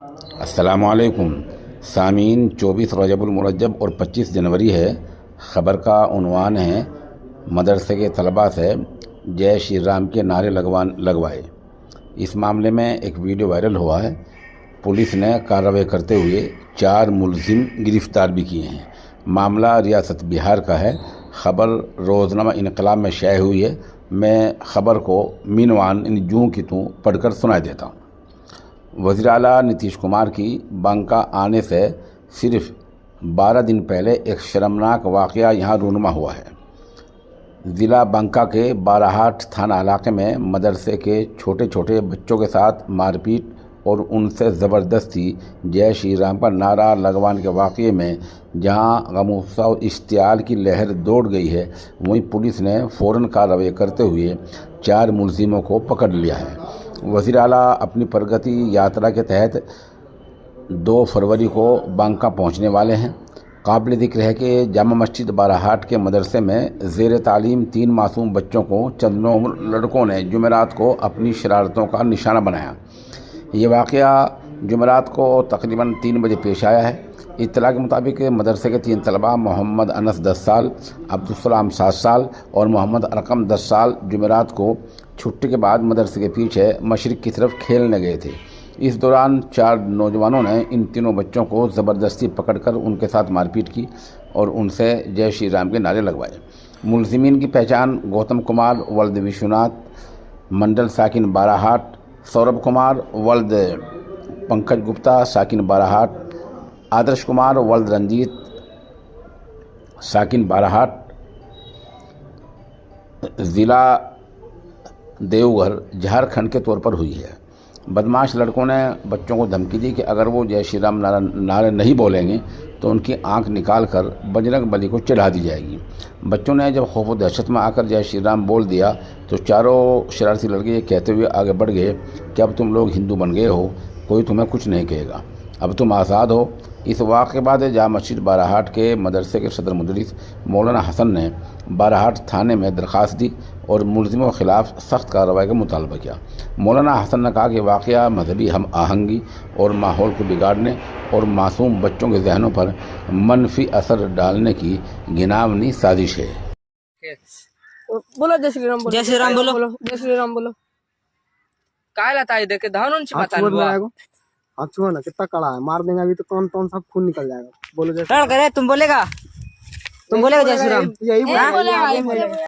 अस्सलामुअलैकुम सामीन। 24 रजबुल मुरज्जब और 25 जनवरी है। ख़बर का उन्वान है मदरसे के तलबा से जय श्री राम के नारे लगवाए। इस मामले में एक वीडियो वायरल हुआ है। पुलिस ने कार्रवाई करते हुए 4 मुलजिम गिरफ़्तार भी किए हैं। मामला रियासत बिहार का है। ख़बर रोज़नामा इनकलाब में शाये हुई है। मैं ख़बर को मीनवान इन जूँ की तूँ पढ़कर सुनाई देता हूँ। वज़ीर आला नीतीश कुमार की बंका आने से सिर्फ 12 दिन पहले एक शर्मनाक वाक़या यहाँ रूनुमा हुआ है। ज़िला बंका के बाराहाट थाना इलाके में मदरसे के छोटे छोटे बच्चों के साथ मारपीट और उनसे ज़बरदस्ती जय श्री राम का नारा लगवाने के वाक़े में जहां गमगुस्सा और इश्तियाल की लहर दौड़ गई है, वहीं पुलिस ने फ़ौरन कार्रवाई करते हुए 4 मुलजिमों को पकड़ लिया है। वज़ीर आला अपनी प्रगति यात्रा के तहत 2 फरवरी को बांका पहुंचने वाले हैं। काबिल ज़िक्र है कि जामा मस्जिद बाराहाट के मदरसे में ज़ेर तालीम 3 मासूम बच्चों को चंद लड़कों ने जुमेरात को अपनी शरारतों का निशाना बनाया। ये वाक़या जुमेरात को तकरीबन 3 बजे पेश आया है। इत्तला के मुताबिक मदरसे के 3 तलबा मोहम्मद अनस 10 साल, अब्दुलसलाम 7 साल और मोहम्मद अरकम 10 साल जुमेरात को छुट्टी के बाद मदरसे के पीछे मशरिक़ की तरफ खेलने गए थे। इस दौरान 4 नौजवानों ने इन तीनों बच्चों को ज़बरदस्ती पकड़कर उनके साथ मारपीट की और उनसे जय श्री राम के नारे लगवाए। मुलजिमीन की पहचान गौतम कुमार वल्द विश्वनाथ, मंडल साकिन बाराहाट, सौरभ कुमार वल्द पंकज गुप्ता साकिन बाराहाट, आदर्श कुमार वल्द रंजीत साकिन बाराहाट, ज़िला देवघर झारखंड के तौर पर हुई है। बदमाश लड़कों ने बच्चों को धमकी दी कि अगर वो जय श्री राम नारे नहीं बोलेंगे तो उनकी आंख निकाल कर बजरंग बली को चढ़ा दी जाएगी। बच्चों ने जब खौफ व दहशत में आकर जय श्री राम बोल दिया तो चारों शरारती लड़के ये कहते हुए आगे बढ़ गए कि अब तुम लोग हिंदू बन गए हो, कोई तुम्हें कुछ नहीं कहेगा, अब तुम आज़ाद हो। इस वाक़े के बाद जामा मस्जिद बाराहाट के मदरसे के सदर मुदरिस मौलाना हसन ने बाराहाट थाने में दरख्वास्त दी और मुलजिमों के ख़िलाफ़ सख्त कार्रवाई का मुतालबा किया। मौलाना हसन ने कहा कि वाक़या मजहबी हम आहंगी और माहौल को बिगाड़ने और मासूम बच्चों के जहनों पर मनफी असर डालने की घिनौनी साजिश है। बोलो जय श्री राम बोलो, जय श्री राम बोलो, जय श्री राम बोलो। काय लाता है देखे धानुंची पता अच्छुआ ना कितना कड़ा है, मार देंगे अभी तो कौन सब खून निकल जाएगा। बोलो जय करे तुम बोलेगा जय श्री राम। यही बोलेगा।